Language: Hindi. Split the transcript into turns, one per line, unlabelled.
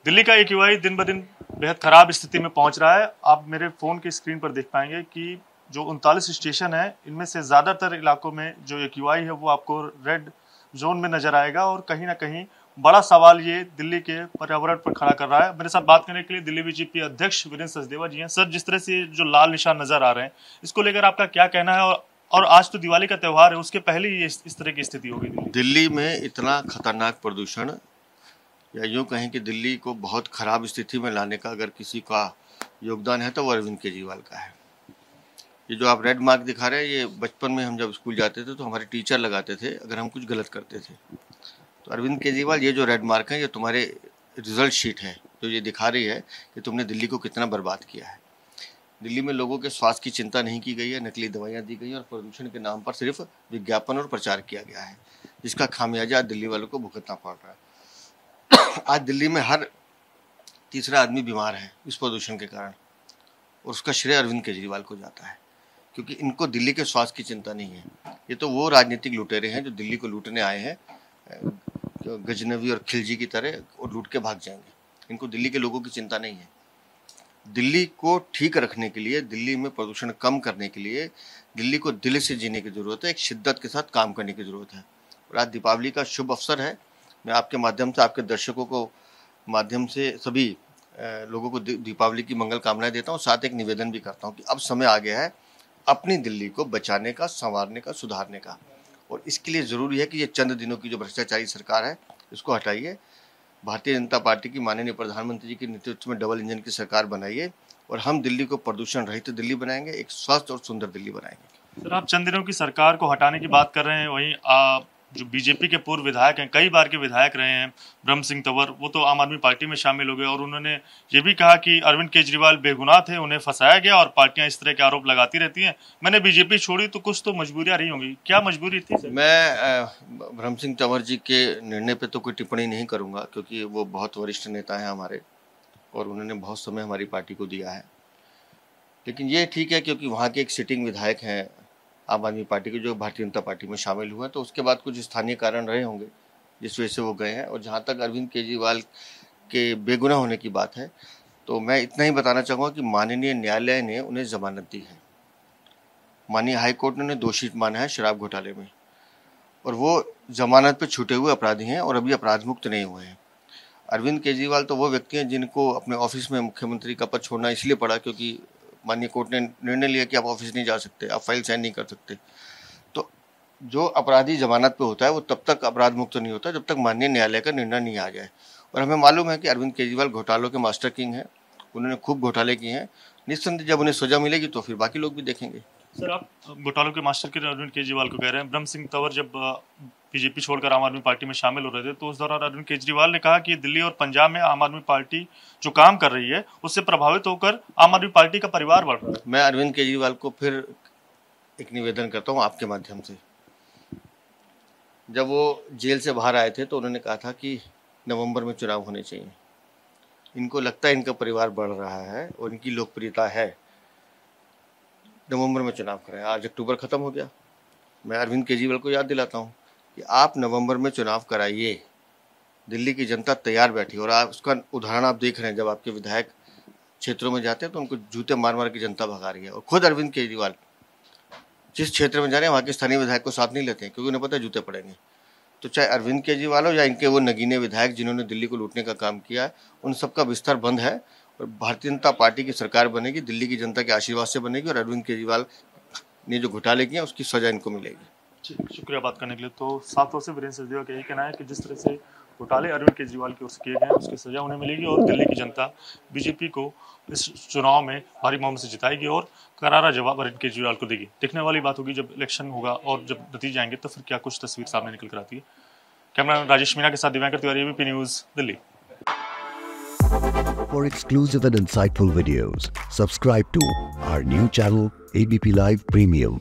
दिल्ली का AQI दिन ब दिन बेहद खराब स्थिति में पहुंच रहा है। आप मेरे फोन की स्क्रीन पर देख पाएंगे कि जो 39 स्टेशन है, इनमें से ज्यादातर इलाकों में जो AQI है वो आपको रेड जोन में नजर आएगा और कहीं ना कहीं बड़ा सवाल ये दिल्ली के पर्यावरण पर खड़ा कर रहा है। मेरे साथ बात करने के लिए दिल्ली बीजेपी अध्यक्ष वीरेंद्र सचदेवा जी हैं। सर, जिस तरह से जो लाल निशान नजर आ रहे हैं, इसको लेकर आपका क्या कहना है? और आज तो दिवाली का त्योहार है, उसके पहले ही इस तरह की स्थिति होगी
दिल्ली में। इतना खतरनाक प्रदूषण, या यूँ कहें कि दिल्ली को बहुत खराब स्थिति में लाने का अगर किसी का योगदान है तो वो अरविंद केजरीवाल का है। ये जो आप रेड मार्क दिखा रहे हैं, ये बचपन में हम जब स्कूल जाते थे तो हमारे टीचर लगाते थे अगर हम कुछ गलत करते थे। तो अरविंद केजरीवाल, ये जो रेड मार्क है ये तुम्हारे रिजल्ट शीट है, तो ये दिखा रही है कि तुमने दिल्ली को कितना बर्बाद किया है। दिल्ली में लोगों के स्वास्थ्य की चिंता नहीं की गई है, नकली दवाइयाँ दी गई हैं और प्रदूषण के नाम पर सिर्फ विज्ञापन और प्रचार किया गया है, जिसका खामियाजा दिल्ली वालों को भुगतना पड़ रहा है। आज दिल्ली में हर तीसरा आदमी बीमार है इस प्रदूषण के कारण, और उसका श्रेय अरविंद केजरीवाल को जाता है, क्योंकि इनको दिल्ली के स्वास्थ्य की चिंता नहीं है। ये तो वो राजनीतिक लुटेरे हैं जो दिल्ली को लूटने आए हैं, गजनवी और खिलजी की तरह, और लूट के भाग जाएंगे। इनको दिल्ली के लोगों की चिंता नहीं है। दिल्ली को ठीक रखने के लिए, दिल्ली में प्रदूषण कम करने के लिए दिल्ली को दिल से जीने की ज़रूरत है, एक शिद्दत के साथ काम करने की ज़रूरत है। और आज दीपावली का शुभ अवसर है। मैं आपके माध्यम से, आपके दर्शकों को माध्यम से सभी लोगों को दीपावली की मंगल कामनाएं देता हूं। साथ एक निवेदन भी करता हूं कि अब समय आ गया है अपनी दिल्ली को बचाने का, संवारने का, सुधारने का। और इसके लिए ज़रूरी है कि ये चंद दिनों की जो भ्रष्टाचारी सरकार है इसको हटाइए। भारतीय जनता पार्टी की माननीय प्रधानमंत्री जी के नेतृत्व में डबल इंजन की सरकार बनाइए और हम दिल्ली को प्रदूषण रहित दिल्ली बनाएंगे, एक स्वस्थ और सुंदर दिल्ली बनाएंगे।
सर, आप चंद दिनों की सरकार को हटाने की बात कर रहे हैं, वहीं जो बीजेपी के पूर्व विधायक हैं, कई बार के विधायक रहे हैं, ब्रह्म सिंह तंवर, वो तो आम आदमी पार्टी में शामिल हो गए और उन्होंने ये भी कहा कि अरविंद केजरीवाल बेगुनाह थे, उन्हें फंसाया गया और पार्टियां इस तरह के आरोप लगाती रहती हैं। मैंने बीजेपी छोड़ी तो कुछ तो मजबूरियां रही होंगी, क्या मजबूरी थी सर?
मैं ब्रह्म सिंह तंवर जी के निर्णय पे तो कोई टिप्पणी नहीं करूंगा, क्योंकि वो बहुत वरिष्ठ नेता हैं हमारे और उन्होंने बहुत समय हमारी पार्टी को दिया है। लेकिन ये ठीक है, क्योंकि वहाँ के एक सिटिंग विधायक हैं आम आदमी पार्टी के, जो भारतीय जनता पार्टी में शामिल हुए, तो उसके बाद कुछ स्थानीय कारण रहे होंगे जिस वजह से वो गए हैं। और जहाँ तक अरविंद केजरीवाल के बेगुनाह होने की बात है, तो मैं इतना ही बताना चाहूँगा कि माननीय न्यायालय ने उन्हें जमानत दी है। माननीय हाई कोर्ट ने उन्हें दोषी माना है शराब घोटाले में, और वो जमानत पर छूटे हुए अपराधी हैं और अभी अपराध मुक्त नहीं हुए हैं। अरविंद केजरीवाल तो वो व्यक्ति हैं जिनको अपने ऑफिस में मुख्यमंत्री का पद छोड़ना इसलिए पड़ा क्योंकि माननीय कोर्ट ने निर्णय लिया कि आप ऑफिस नहीं जा सकते, आप फाइल साइन नहीं कर सकते। तो जो अपराधी जमानत पे होता है वो तब तक अपराध मुक्त नहीं होता जब तक माननीय न्यायालय का निर्णय नहीं आ जाए। और हमें मालूम है कि अरविंद केजरीवाल घोटालों के मास्टर किंग हैं, उन्होंने खूब घोटाले किए हैं। निस्संदेह जब उन्हें सजा मिलेगी तो फिर बाकी लोग भी देखेंगे।
सर, आप घोटालों के मास्टर किंग अरविंद केजरीवाल को कह रहे हैं। ब्रह्म सिंह तंवर जब बीजेपी छोड़कर आम आदमी पार्टी में शामिल हो रहे थे तो उस दौरान अरविंद केजरीवाल ने कहा कि दिल्ली और पंजाब में आम आदमी पार्टी जो काम कर रही है उससे प्रभावित होकर आम आदमी पार्टी का परिवार बढ़ रहा है।
मैं अरविंद केजरीवाल को फिर एक निवेदन करता हूं आपके माध्यम से। जब वो जेल से बाहर आए थे तो उन्होंने कहा था कि नवंबर में चुनाव होने चाहिए। इनको लगता है इनका परिवार बढ़ रहा है और इनकी लोकप्रियता है, नवंबर में चुनाव करें। आज अक्टूबर खत्म हो गया। मैं अरविंद केजरीवाल को याद दिलाता हूँ कि आप नवंबर में चुनाव कराइए, दिल्ली की जनता तैयार बैठी। और आप उसका उदाहरण आप देख रहे हैं, जब आपके विधायक क्षेत्रों में जाते हैं तो उनको जूते मार मार के जनता भगा रही है। और खुद अरविंद केजरीवाल जिस क्षेत्र में जा रहे हैं वहाँ के स्थानीय विधायक को साथ नहीं लेते हैं, क्योंकि उन्हें पता है जूते पड़ेंगे। तो चाहे अरविंद केजरीवाल हो या इनके वो नगीने विधायक जिन्होंने दिल्ली को लूटने का काम किया है, उन सबका बिस्तर बंद है और भारतीय जनता पार्टी की सरकार बनेगी, दिल्ली की जनता के आशीर्वाद से बनेगी और अरविंद केजरीवाल ने जो घोटाले किए उसकी सजा इनको मिलेगी।
शुक्रिया बात करने के लिए। तो साफ तौर से वीरेंद्र सचदेवा का यही कहना है कि जिस तरह से घोटाले अरविंद केजरीवाल की ओर से किए गए हैं उसकी सजा उन्हें मिलेगी और दिल्ली की जनता बीजेपी को इस चुनाव में भारी बहुमत से जिताएगी और करारा जवाब अरविंद केजरीवाल को देगी। देखने वाली बात होगी जब इलेक्शन होगा और जब नतीजे आएंगे तो फिर क्या कुछ तस्वीर सामने निकल कर आती है। कैमरा राजेश मीना के साथ Divyankar Tiwari, ABP news, Delhi.
For exclusive and insightful videos, subscribe to our new channel ABP Live Premium.